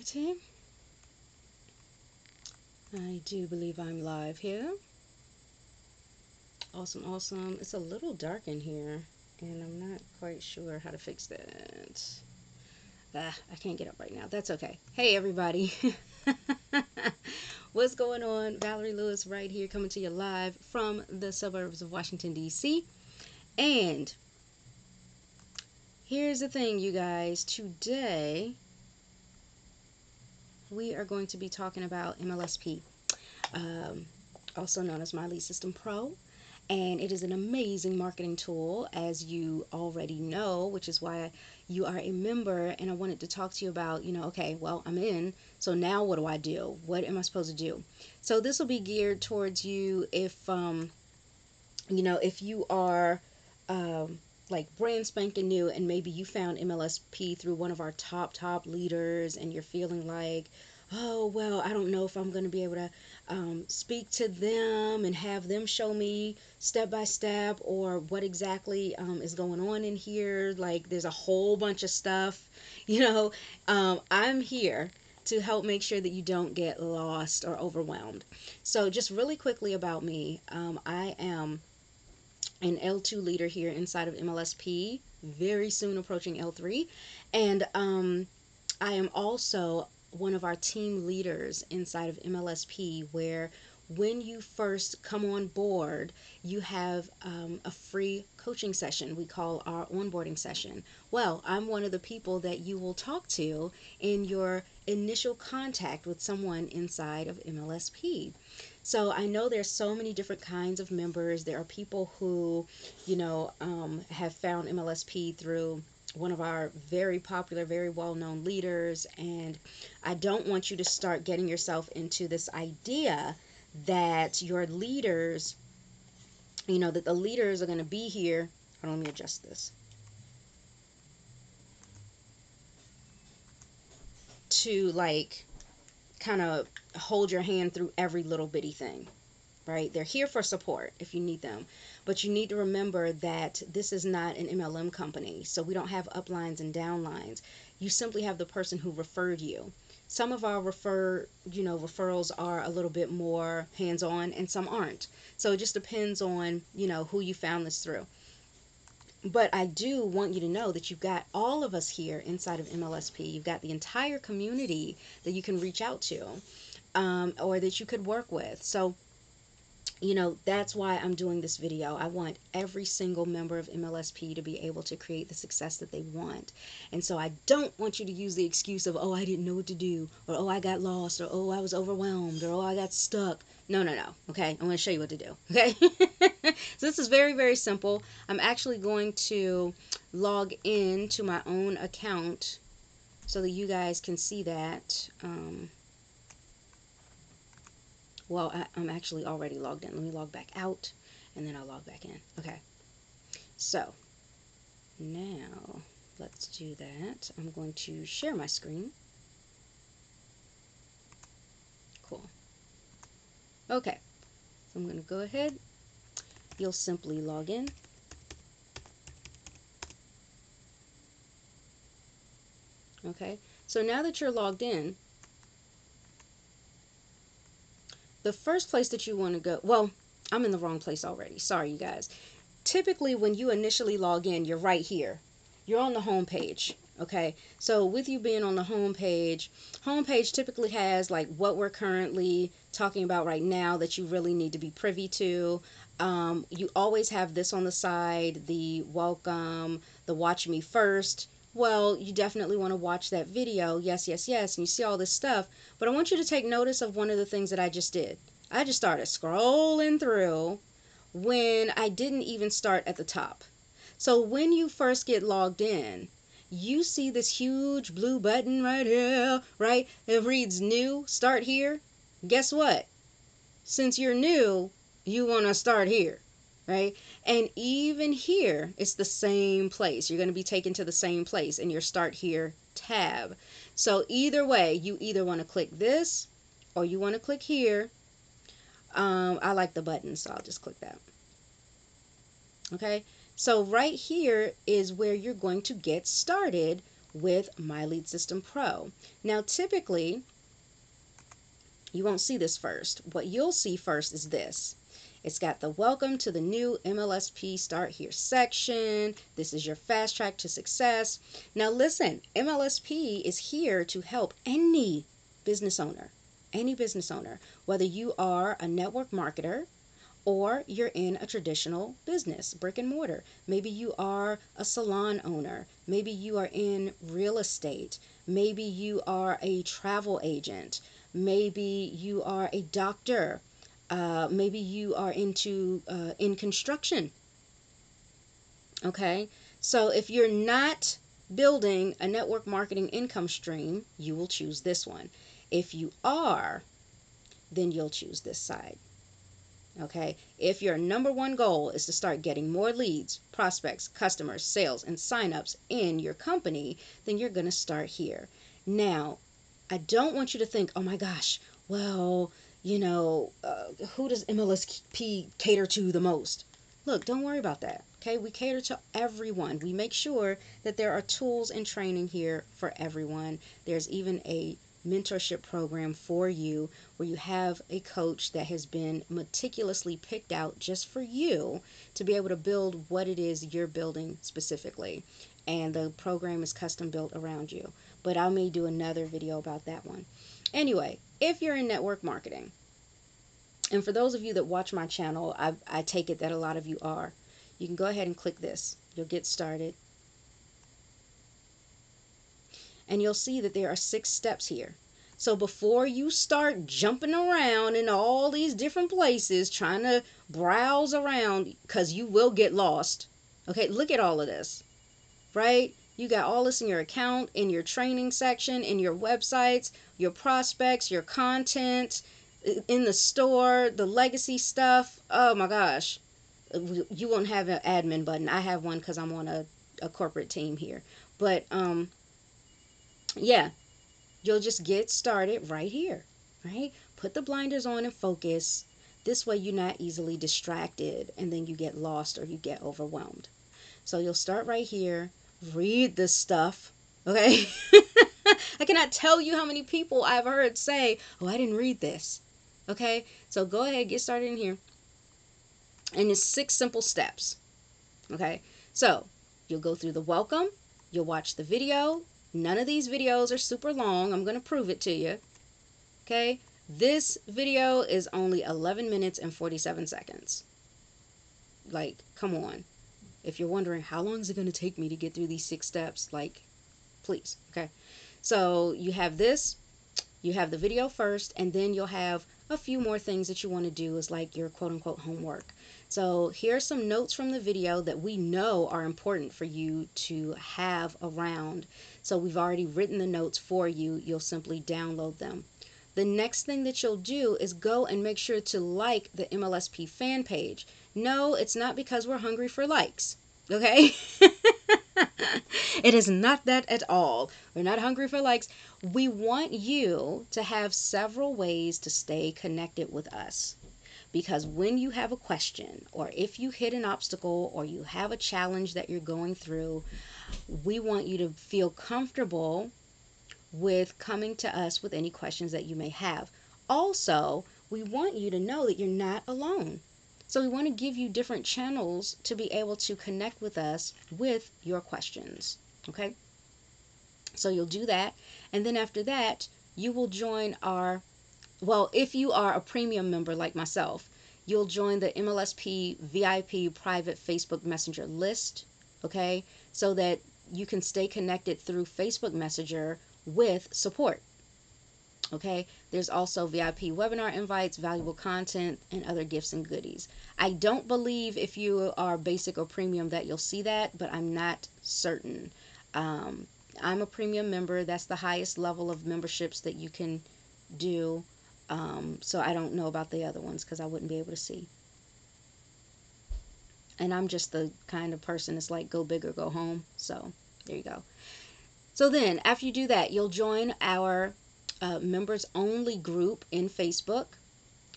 Alrighty. I do believe I'm live here. Awesome, awesome. It's a little dark in here, and I'm not quite sure how to fix that. I can't get up right now. That's okay. Hey, everybody. What's going on? Valerie Lewis right here coming to you live from the suburbs of Washington, D.C. And here's the thing, you guys. Today, we are going to be talking about MLSP, also known as My Lead System Pro. And it is an amazing marketing tool, as you already know, which is why you are a member. And I wanted to talk to you about, okay, well, I'm in. So now what do I do? What am I supposed to do? So this will be geared towards you if, if you are like brand spanking new and maybe you found MLSP through one of our top leaders and you're feeling like, oh, well, I don't know if I'm going to be able to speak to them and have them show me step by step or what exactly is going on in here. Like there's a whole bunch of stuff, I'm here to help make sure that you don't get lost or overwhelmed. So just really quickly about me, I am an L2 leader here inside of MLSP, very soon approaching L3. And I am also one of our team leaders inside of MLSP, where when you first come on board, you have a free coaching session we call our onboarding session. Well, I'm one of the people that you will talk to in your initial contact with someone inside of MLSP. So I know there's so many different kinds of members. There are people who, have found MLSP through one of our very popular, very well-known leaders. And I don't want you to start getting yourself into this idea that your leaders, that the leaders are going to be here. Hold on, let me adjust this. To like kind of hold your hand through every little bitty thing. Right? They're here for support if you need them. But you need to remember that this is not an MLM company. So we don't have uplines and downlines. You simply have the person who referred you. Some of our referrals are a little bit more hands-on and some aren't. So it just depends on, who you found this through. But I do want you to know that you've got all of us here inside of MLSP. You've got the entire community that you can reach out to, or that you could work with. So that's why I'm doing this video. I want every single member of MLSP to be able to create the success that they want. And so I don't want you to use the excuse of, oh, I didn't know what to do, or oh, I got lost, or oh, I was overwhelmed, or oh, I got stuck. No. Okay, I'm going to show you what to do. Okay. So this is very, very simple. I'm actually going to log in to my own account so that you guys can see that. Well, I'm actually already logged in. Let me log back out, and then I'll log back in. Okay. So, now, let's do that. I'm going to share my screen. Cool. Okay. So I'm going to go ahead. You'll simply log in. Okay. So now that you're logged in, the first place that you want to go, well, I'm in the wrong place already. Sorry, you guys. Typically, when you initially log in, you're right here. You're on the home page. Okay, so with you being on the home page typically has like what we're currently talking about right now that you really need to be privy to. You always have this on the side, the welcome, the watch me first. Well, you definitely want to watch that video. Yes, and you see all this stuff. But I want you to take notice of one of the things that I just did. I just started scrolling through when I didn't even start at the top. So when you first get logged in, you see this huge blue button right here, right? It reads new, start here. Guess what? Since you're new, you want to start here, right? And even here, it's the same place. You're going to be taken to the same place in your start here tab. So either way, you either want to click this or you want to click here. I like the button, so I'll just click that. Okay, so right here is where you're going to get started with My Lead System Pro. Now, typically, you won't see this first. What you'll see first is this. It's got the welcome to the new MLSP Start Here section. This is your fast track to success. Now listen, MLSP is here to help any business owner, whether you are a network marketer or you're in a traditional business, brick and mortar. Maybe you are a salon owner. Maybe you are in real estate. Maybe you are a travel agent. Maybe you are a doctor. Maybe you are in construction. Okay, so if you're not building a network marketing income stream, you will choose this one. If you are, then you'll choose this side. Okay, if your number one goal is to start getting more leads, prospects, customers, sales, and signups in your company, then you're going to start here. Now, I don't want you to think, oh my gosh, well, who does MLSP cater to the most? Look, don't worry about that. Okay, we cater to everyone. We make sure that there are tools and training here for everyone. There's even a mentorship program for you where you have a coach that has been meticulously picked out just for you to be able to build what it is you're building specifically. And the program is custom built around you. But I may do another video about that one. Anyway, if you're in network marketing, and for those of you that watch my channel, I take it that a lot of you are, you can go ahead and click this. You'll get started. And you'll see that there are 6 steps here. So before you start jumping around in all these different places, trying to browse around, because you will get lost. Okay, look at all of this, right? You got all this in your account, in your training section, in your websites, your prospects, your content, in the store, the legacy stuff. Oh my gosh. You won't have an admin button. I have one because I'm on a corporate team here. But yeah, you'll just get started right here, right? Put the blinders on and focus. This way you're not easily distracted and then you get lost or you get overwhelmed. So you'll start right here, read this stuff, okay? I cannot tell you how many people I've heard say, oh, I didn't read this, okay? So go ahead, get started in here. And it's 6 simple steps, okay? So you'll go through the welcome, you'll watch the video. None of these videos are super long. I'm going to prove it to you. Okay? This video is only 11 minutes and 47 seconds. Like, come on. If you're wondering how long is it going to take me to get through these 6 steps, like, please. Okay? So you have this. You have the video first, and then you'll have a few more things that you want to do as like your quote-unquote homework. So here are some notes from the video that we know are important for you to have around. So we've already written the notes for you. You'll simply download them. The next thing that you'll do is go and make sure to like the MLSP fan page. No, it's not because we're hungry for likes. Okay? It is not that at all. We're not hungry for likes. We want you to have several ways to stay connected with us. Because when you have a question, or if you hit an obstacle, or you have a challenge that you're going through, we want you to feel comfortable with coming to us with any questions that you may have. Also, we want you to know that you're not alone. So we want to give you different channels to be able to connect with us with your questions. Okay? So you'll do that. And then after that, you will join our, well, if you are a premium member like myself, you'll join the MLSP VIP private Facebook Messenger list. Okay? So that you can stay connected through Facebook Messenger with support. Okay, there's also VIP webinar invites, valuable content, and other gifts and goodies. I don't believe if you are basic or premium that you'll see that, but I'm not certain. I'm a premium member. That's the highest level of memberships that you can do. So I don't know about the other ones because I wouldn't be able to see. And I'm just the kind of person that's like, go big or go home. So there you go. So then after you do that, you'll join our members only group in Facebook.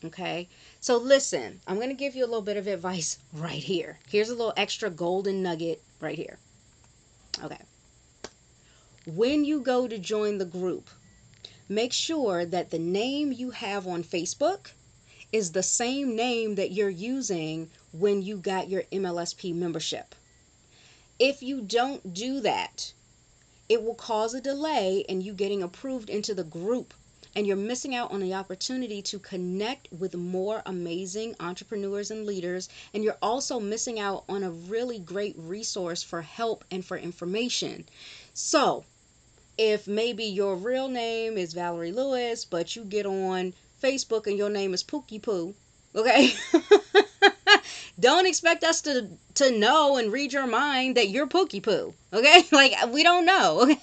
Okay, so listen, I'm going to give you a little bit of advice right here. Here's a little extra golden nugget right here. Okay, when you go to join the group, make sure that the name you have on Facebook is the same name that you're using when you got your MLSP membership. If you don't do that, it will cause a delay in you getting approved into the group, and you're missing out on the opportunity to connect with more amazing entrepreneurs and leaders, and you're also missing out on a really great resource for help and for information. So, if maybe your real name is Valerie Lewis, but you get on Facebook and your name is Pookie Poo, okay? Don't expect us to know and read your mind that you're Pookie Poo, okay? Like, we don't know.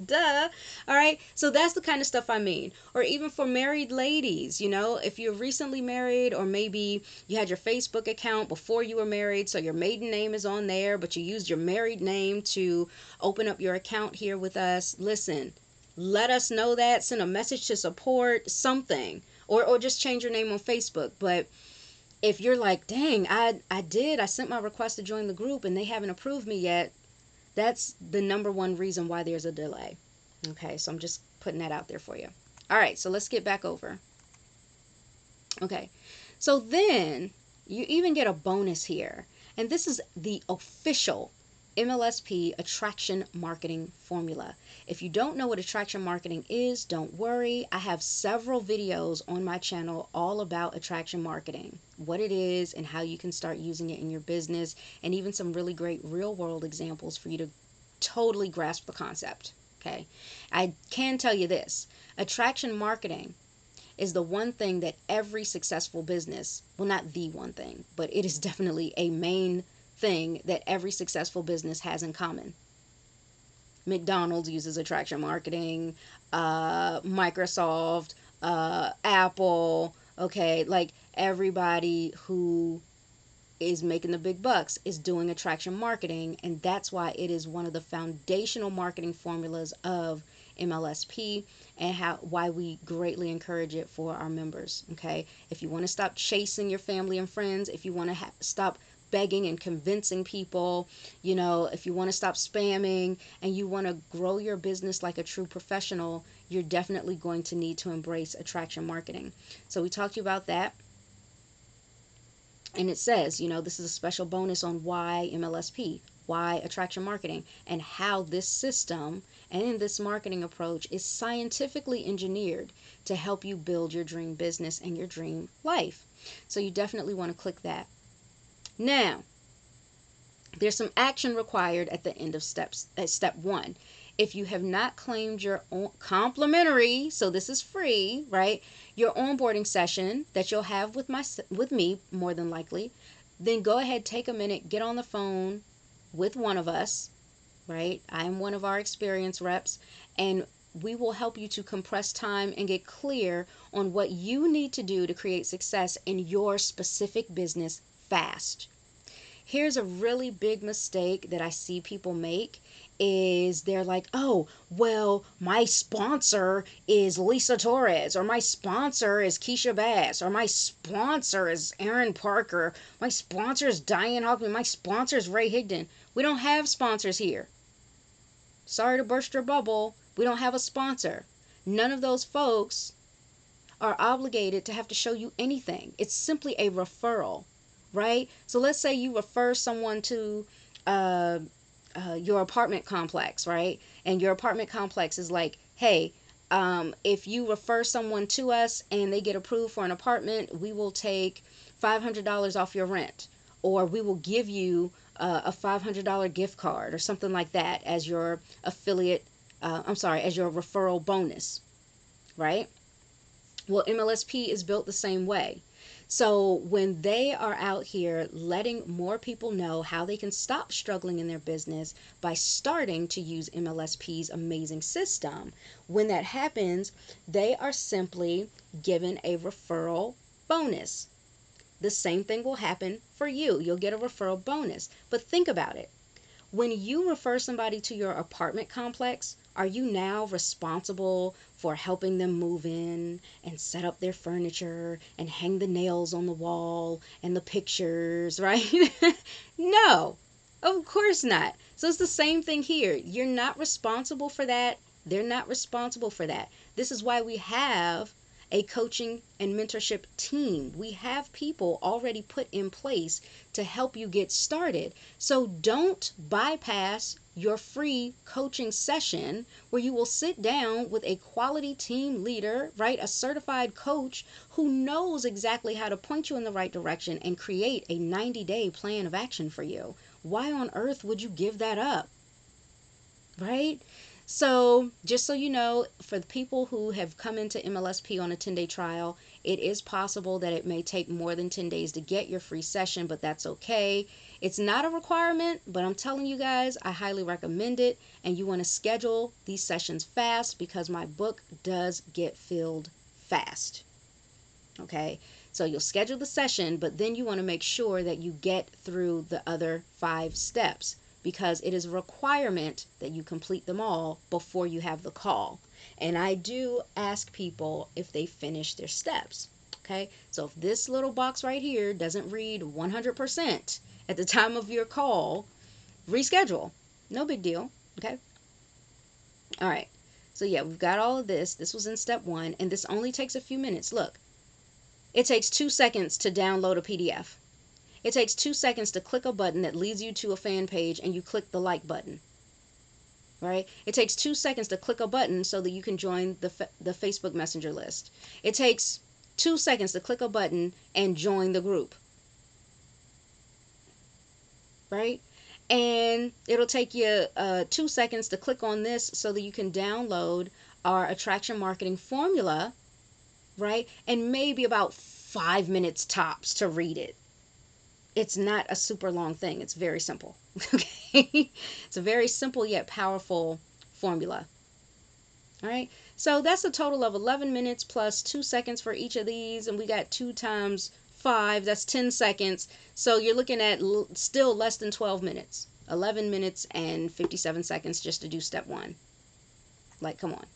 Duh. All right. So that's the kind of stuff I mean. Or even for married ladies, if you're recently married, or maybe you had your Facebook account before you were married, so your maiden name is on there, but you used your married name to open up your account here with us. Listen, let us know that. Send a message to support, something. Or just change your name on Facebook. But if you're like, dang, I sent my request to join the group and they haven't approved me yet, that's the number one reason why there's a delay. Okay, so I'm just putting that out there for you. All right, so let's get back over. Okay, so then you even get a bonus here. And this is the official MLSP attraction marketing formula. If you don't know what attraction marketing is, don't worry. I have several videos on my channel all about attraction marketing, what it is and how you can start using it in your business, and even some really great real world examples for you to totally grasp the concept. Okay, I can tell you this: attraction marketing is the one thing that every successful business, well, not the one thing, but it is definitely a main thing that every successful business has in common. McDonald's uses attraction marketing, Microsoft, Apple, okay, like everybody who is making the big bucks is doing attraction marketing, and that's why it is one of the foundational marketing formulas of MLSP, and why we greatly encourage it for our members. Okay, if you want to stop chasing your family and friends, if you want to stop begging and convincing people, if you want to stop spamming and you want to grow your business like a true professional, you're definitely going to need to embrace attraction marketing. So we talked to you about that. And it says, this is a special bonus on why MLSP, why attraction marketing, and how this system and this marketing approach is scientifically engineered to help you build your dream business and your dream life. So you definitely want to click that. Now, there's some action required at the end of step 1. If you have not claimed your own complimentary, so this is free, right? Your onboarding session that you'll have with me, more than likely, then go ahead, take a minute, get on the phone with one of us, right? I'm one of our experienced reps, and we will help you to compress time and get clear on what you need to do to create success in your specific business fast. Here's a really big mistake that I see people make is they're like, oh, well, my sponsor is Lisa Torres, or my sponsor is Keisha Bass, or my sponsor is Aaron Parker, my sponsor is Diane Hoffman, my sponsor is Ray Higdon. We don't have sponsors here. Sorry to burst your bubble. We don't have a sponsor. None of those folks are obligated to have to show you anything. It's simply a referral, right? So let's say you refer someone to your apartment complex, right? And your apartment complex is like, hey, if you refer someone to us and they get approved for an apartment, we will take $500 off your rent, or we will give you a $500 gift card or something like that as your as your referral bonus, right? Well, MLSP is built the same way. So when they are out here letting more people know how they can stop struggling in their business by starting to use MLSP's amazing system, when that happens, they are simply given a referral bonus. The same thing will happen for you. You'll get a referral bonus. But think about it. When you refer somebody to your apartment complex, are you now responsible for helping them move in and set up their furniture and hang the nails on the wall and the pictures, right? No. Of course not. So it's the same thing here. You're not responsible for that. They're not responsible for that. This is why we have a coaching and mentorship team. We have people already put in place to help you get started. So don't bypass your free coaching session where you will sit down with a quality team leader, right? A certified coach who knows exactly how to point you in the right direction and create a 90-day plan of action for you. Why on earth would you give that up? Right? So, just so you know, for the people who have come into MLSP on a 10-day trial, it is possible that it may take more than 10 days to get your free session, but that's okay. It's not a requirement, but I'm telling you guys, I highly recommend it. And you want to schedule these sessions fast because my book does get filled fast. Okay, so you'll schedule the session, but then you want to make sure that you get through the other 5 steps because it is a requirement that you complete them all before you have the call. And I do ask people if they finish their steps. Okay, so if this little box right here doesn't read 100% at the time of your call, reschedule. No big deal. Okay, all right. So yeah, we've got all of this. This was in step 1, and this only takes a few minutes. Look. It takes 2 seconds to download a PDF. It takes 2 seconds to click a button that leads you to a fan page and you click the like button. Right? It takes 2 seconds to click a button so that you can join the Facebook Messenger list. It takes 2 seconds to click a button and join the group. Right? And it'll take you 2 seconds to click on this so that you can download our attraction marketing formula, right? And maybe about 5 minutes tops to read it. It's not a super long thing. It's very simple. Okay? It's a very simple yet powerful formula. All right? So that's a total of 11 minutes plus 2 seconds for each of these. And we got 2 times 5. That's 10 seconds. So you're looking at still less than 12 minutes. 11 minutes and 57 seconds just to do step 1. Like, come on.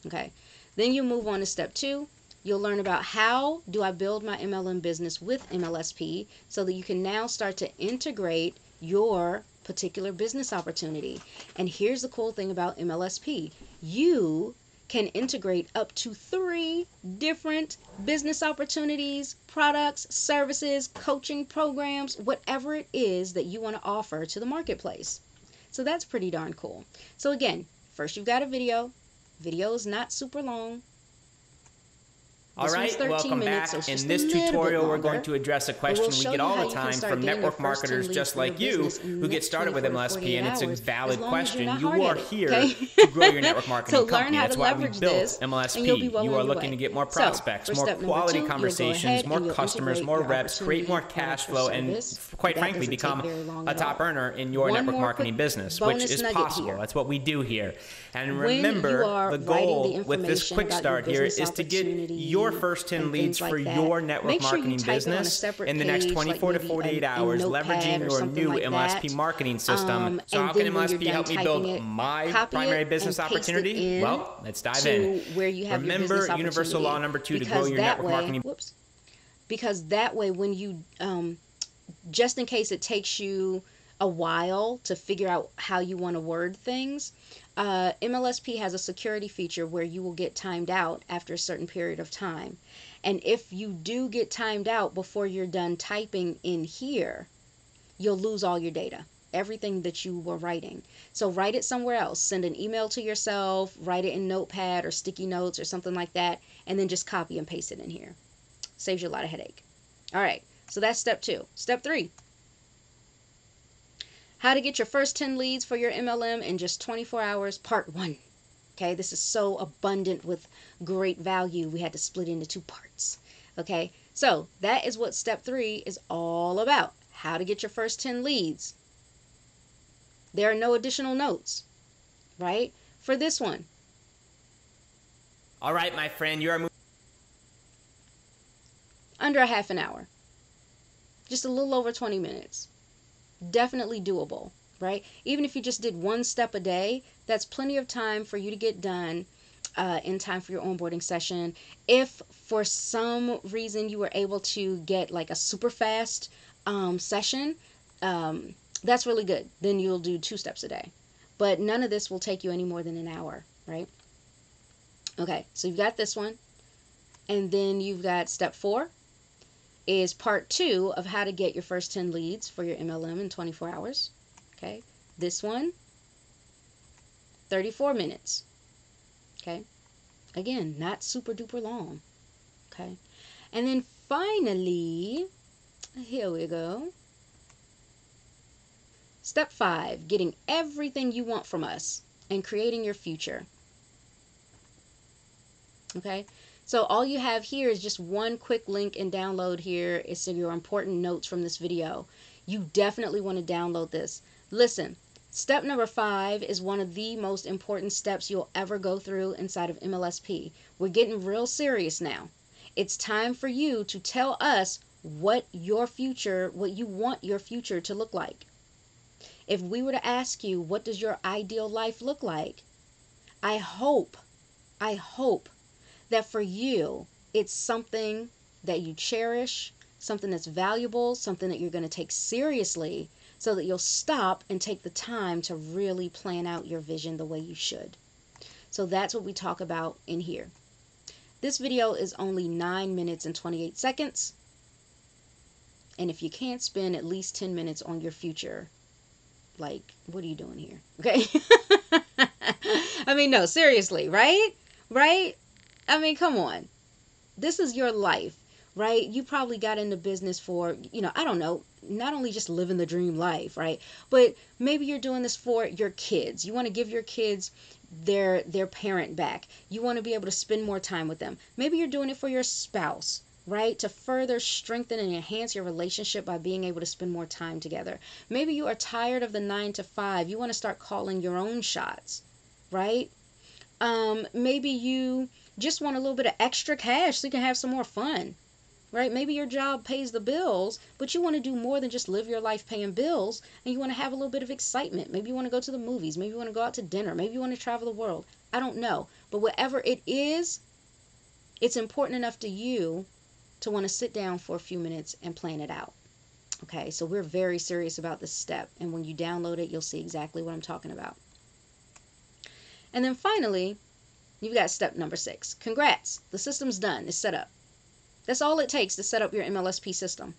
Okay? Then you move on to step 2. You'll learn about how do I build my MLM business with MLSP so that you can now start to integrate your particular business opportunity. And here's the cool thing about MLSP. You can integrate up to 3 different business opportunities, products, services, coaching programs, whatever it is that you want to offer to the marketplace. So that's pretty darn cool. So again, first you've got a video. Video is not super long. All right, welcome back. In this tutorial, we're going to address a question we get all the time from network marketers just like you who get started with MLSP, and it's a valid question. You are here to grow your network marketing company. That's why we built MLSP. You are looking to get more prospects, more quality conversations, more customers, more reps, create more cash flow, and quite frankly, become a top earner in your network marketing business, which is possible. That's what we do here. And remember, the goal with this quick start here is to get your first 10 leads for your network marketing business in the next 24 to 48 hours, leveraging your new MLSP marketing system. So how can MLSP help me build my primary business opportunity? Well, let's dive in. Remember universal law number 2 to grow your network marketing. Because that way, when you, just in case it takes you a while to figure out how you want to word things, MLSP has a security feature where you will get timed out after a certain period of time. And if you do get timed out before you're done typing in here, you'll lose all your data, everything that you were writing. So write it somewhere else. Send an email to yourself, write it in Notepad or sticky notes or something like that, and then just copy and paste it in here. Saves you a lot of headache. All right, so that's step 2. Step 3. How to get your first 10 leads for your MLM in just 24 hours, part 1. Okay, this is so abundant with great value. We had to split into 2 parts. Okay, so that is what step 3 is all about. How to get your first 10 leads. There are no additional notes, right, for this one. All right, my friend, you are moving under a half an hour. Just a little over 20 minutes. Definitely doable, right? Even if you just did 1 step a day, that's plenty of time for you to get done in time for your onboarding session. If for some reason you were able to get like a super fast session, that's really good. Then you'll do 2 steps a day. But none of this will take you any more than an hour, right? Okay, so you've got this one. And then you've got step 4 is part 2 of how to get your first 10 leads for your MLM in 24 hours. Okay, this one, 34 minutes. Okay, again, not super duper long. Okay, and then finally, here we go. Step 5, getting everything you want from us and creating your future. Okay, so all you have here is just one quick link and download here. It's your important notes from this video. You definitely want to download this. Listen, step number 5 is one of the most important steps you'll ever go through inside of MLSP. We're getting real serious now. It's time for you to tell us what your future, what you want your future to look like. If we were to ask you, what does your ideal life look like? I hope that for you, it's something that you cherish, something that's valuable, something that you're going to take seriously, so that you'll stop and take the time to really plan out your vision the way you should. So that's what we talk about in here. This video is only 9 minutes and 28 seconds. And if you can't spend at least 10 minutes on your future, like, what are you doing here? Okay? I mean, no, seriously, right? Right? I mean, come on. This is your life, right? You probably got into business for, I don't know, not only just living the dream life, right? But maybe you're doing this for your kids. You want to give your kids their parent back. You want to be able to spend more time with them. Maybe you're doing it for your spouse, right? To further strengthen and enhance your relationship by being able to spend more time together. Maybe you are tired of the 9 to 5. You want to start calling your own shots, right? Maybe you just want a little bit of extra cash so you can have some more fun, right? Maybe your job pays the bills, but you want to do more than just live your life paying bills, and you want to have a little bit of excitement. Maybe you want to go to the movies. Maybe you want to go out to dinner. Maybe you want to travel the world. I don't know. But whatever it is, it's important enough to you to want to sit down for a few minutes and plan it out. Okay, so we're very serious about this step, and when you download it, you'll see exactly what I'm talking about. And then finally, you've got step number 6. Congrats, the system's done, it's set up. That's all it takes to set up your MLSP system.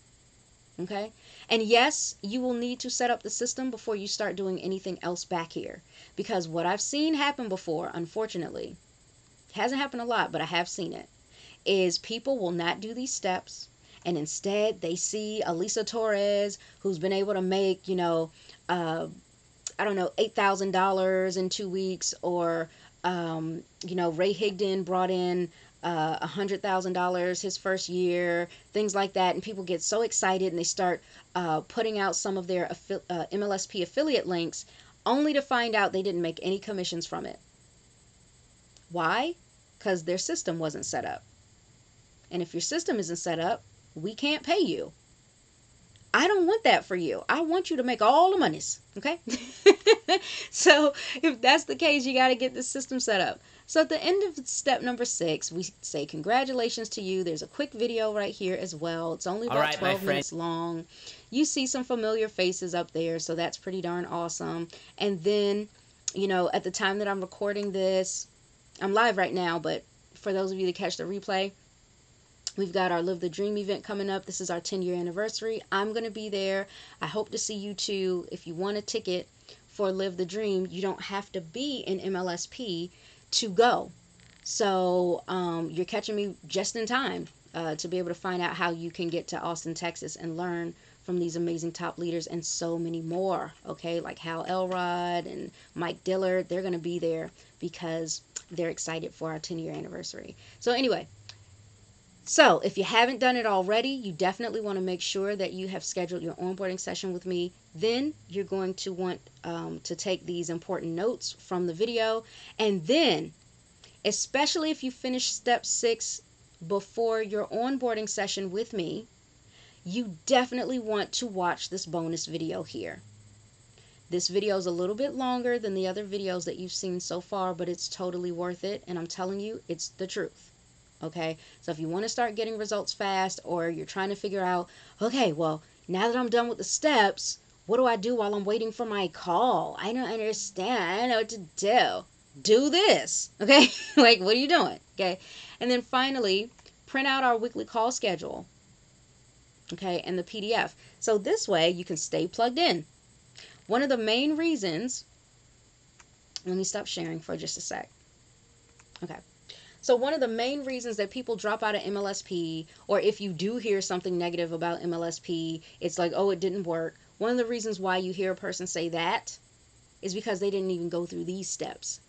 Okay, and yes, you will need to set up the system before you start doing anything else back here, because what I've seen happen before, unfortunately, it hasn't happened a lot, but I have seen it, is people will not do these steps, and instead they see Elisa Torres, who's been able to make, I don't know, $8,000 in 2 weeks, or Ray Higdon brought in $100,000 his first year, things like that, and people get so excited and they start putting out some of their MLSP affiliate links, only to find out they didn't make any commissions from it. Why? Because their system wasn't set up. And if your system isn't set up, we can't pay you. I don't want that for you. I want you to make all the monies, okay? So if that's the case, you got to get the system set up. So at the end of step number 6, we say congratulations to you. There's a quick video right here as well. It's only about 12 minutes long. You see some familiar faces up there, so that's pretty darn awesome. And then, at the time that I'm recording this, I'm live right now, but for those of you that catch the replay, we've got our Live the Dream event coming up. This is our 10-year anniversary. I'm going to be there. I hope to see you too. If you want a ticket for Live the Dream, you don't have to be in MLSP to go. So you're catching me just in time to be able to find out how you can get to Austin, Texas and learn from these amazing top leaders and so many more. Okay, like Hal Elrod and Mike Dillard. They're going to be there because they're excited for our 10-year anniversary. So anyway, so if you haven't done it already, you definitely want to make sure that you have scheduled your onboarding session with me. Then you're going to want to take these important notes from the video. And then, especially if you finish step 6 before your onboarding session with me, you definitely want to watch this bonus video here. This video is a little bit longer than the other videos that you've seen so far, but it's totally worth it. And I'm telling you, it's the truth. Okay, so if you want to start getting results fast, or you're trying to figure out, okay, well, now that I'm done with the steps, what do I do while I'm waiting for my call? I don't understand. I don't know what to do. Do this. Okay? Like, what are you doing? Okay? And then finally, print out our weekly call schedule. Okay? And the PDF. So this way you can stay plugged in. One of the main reasons, let me stop sharing for just a sec. Okay. So one of the main reasons that people drop out of MLSP, or if you do hear something negative about MLSP, it's like, oh, it didn't work. One of the reasons why you hear a person say that is because they didn't even go through these steps.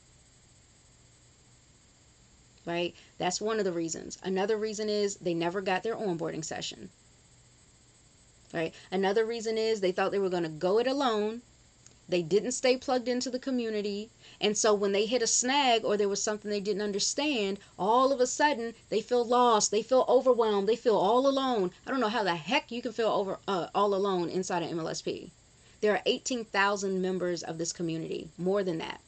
Right? That's one of the reasons. Another reason is they never got their onboarding session. Right? Another reason is they thought they were going to go it alone. They didn't stay plugged into the community. And so when they hit a snag or there was something they didn't understand, all of a sudden they feel lost. They feel overwhelmed. They feel all alone. I don't know how the heck you can feel all alone inside of MLSP. There are 18,000 members of this community, more than that.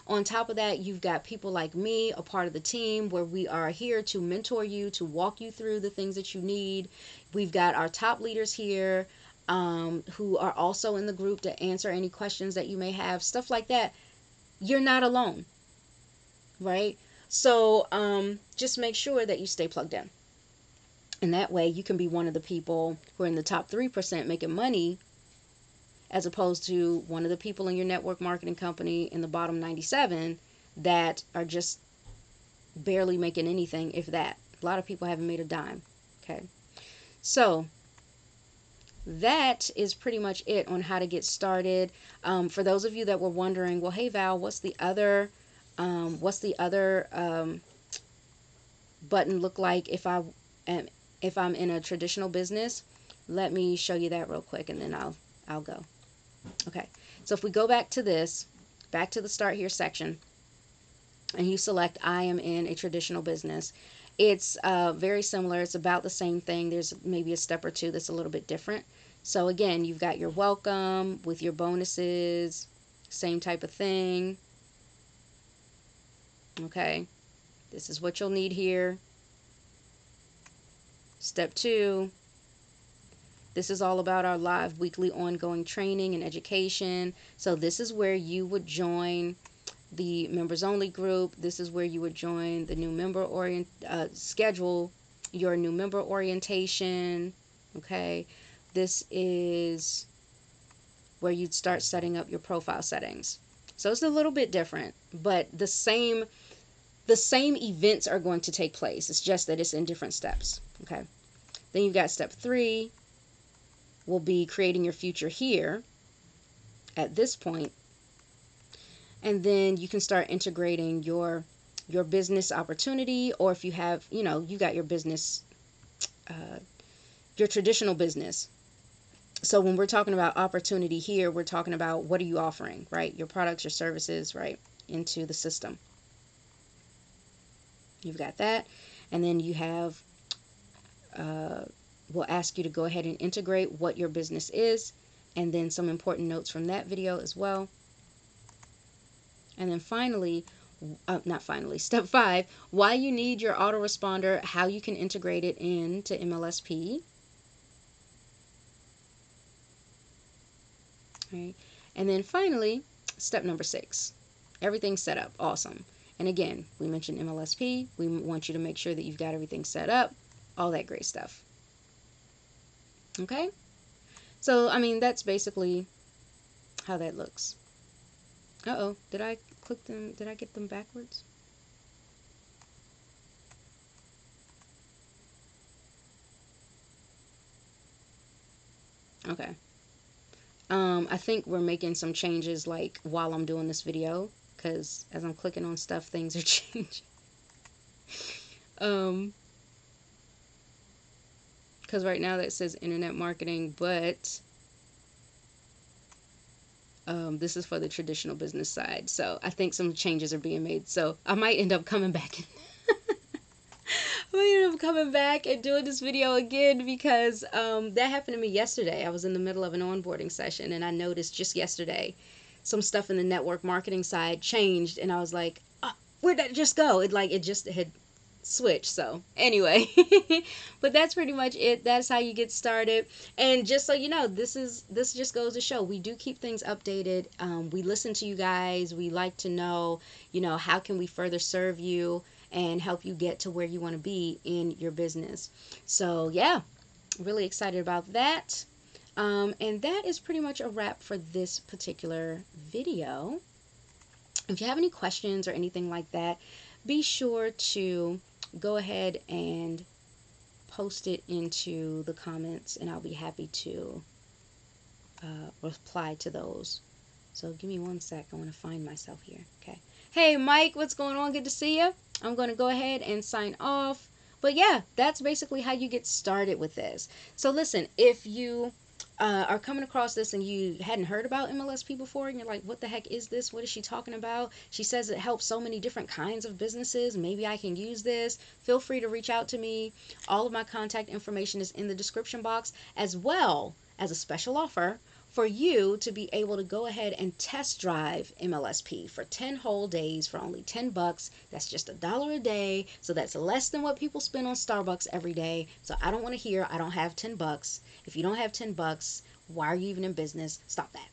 On top of that, you've got people like me, a part of the team, where we are here to mentor you, to walk you through the things that you need. We've got our top leaders here who are also in the group to answer any questions that you may have, stuff like that. You're not alone, right? So just make sure that you stay plugged in. And that way you can be one of the people who are in the top 3% making money, as opposed to one of the people in your network marketing company in the bottom 97 that are just barely making anything, if that. A lot of people haven't made a dime. Okay. So that is pretty much it on how to get started. For those of you that were wondering, well, hey Val, what's the other button look like if I'm in a traditional business? Let me show you that real quick, and then I'll go. Okay, so if we go back to the start here section, and you select I am in a traditional business, it's very similar. It's about the same thing. There's maybe a step or two that's a little bit different. So again, you've got your welcome with your bonuses, same type of thing. Okay, this is what you'll need here. Step 2. This is all about our live weekly ongoing training and education. So this is where you would join the members only group. This is where you would join the new member schedule your new member orientation. Okay, this is where you'd start setting up your profile settings. So it's a little bit different, but the same events are going to take place. It's just that it's in different steps. Okay, then you've got step 3 will be creating your future here at this point. And then you can start integrating your business opportunity, or if you have, you got your business, your traditional business. So when we're talking about opportunity here, we're talking about what are you offering, right? Your products, your services, right, into the system. You've got that. And then you have, we'll ask you to go ahead and integrate what your business is, and then some important notes from that video as well. And then finally, step 5, why you need your autoresponder, how you can integrate it into MLSP. All right. And then finally, step number 6, everything's set up. Awesome. And again, we mentioned MLSP. We want you to make sure that you've got everything set up, all that great stuff. Okay? So, I mean, that's basically how that looks. Uh-oh, did I click them? Did I get them backwards? Okay. I think we're making some changes like while I'm doing this video, because as I'm clicking on stuff, things are changing. Because right now that says internet marketing, but this is for the traditional business side. So I think some changes are being made. So I might end up coming back. I might end up coming back and doing this video again, because that happened to me yesterday. I was in the middle of an onboarding session, and I noticed just yesterday some stuff in the network marketing side changed, and I was like, oh, where'd that just go? It just had switch. So anyway, but that's pretty much it. That's how you get started. And just so you know, this just goes to show we do keep things updated. We listen to you guys. We like to know, how can we further serve you and help you get to where you want to be in your business. So yeah, really excited about that. And that is pretty much a wrap for this particular video. If you have any questions or anything like that, be sure to go ahead and post it into the comments, and I'll be happy to reply to those. So give me one sec. I want to find myself here. Okay. Hey, Mike, what's going on? Good to see you. I'm going to go ahead and sign off. But yeah, that's basically how you get started with this. So listen, if you are coming across this and you hadn't heard about MLSP before and you're like, what the heck is this? What is she talking about? She says it helps so many different kinds of businesses. Maybe I can use this. Feel free to reach out to me. All of my contact information is in the description box, as well as a special offer for you to be able to go ahead and test drive MLSP for 10 whole days for only $10. That's just $1 a day. So that's less than what people spend on Starbucks every day. So I don't want to hear I don't have $10. If you don't have $10, why are you even in business? Stop that.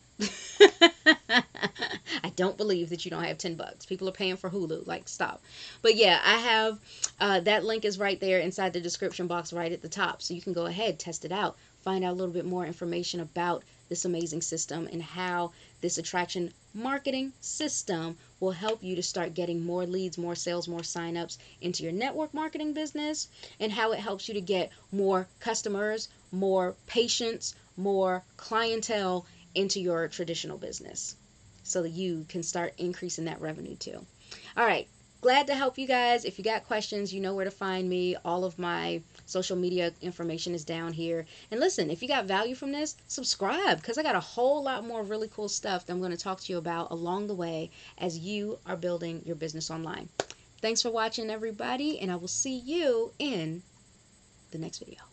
I don't believe that you don't have $10. People are paying for Hulu. Like, stop. But yeah, I have that link is right there inside the description box right at the top. So you can go ahead, test it out, find out a little bit more information about this amazing system and how this attraction marketing system will help you to start getting more leads, more sales, more signups into your network marketing business, and how it helps you to get more customers, more patients, more clientele into your traditional business so that you can start increasing that revenue too. All right. Glad to help you guys. If you got questions, you know where to find me. All of my social media information is down here. And listen, if you got value from this, subscribe, because I got a whole lot more really cool stuff that I'm going to talk to you about along the way as you are building your business online. Thanks for watching, everybody, and I will see you in the next video.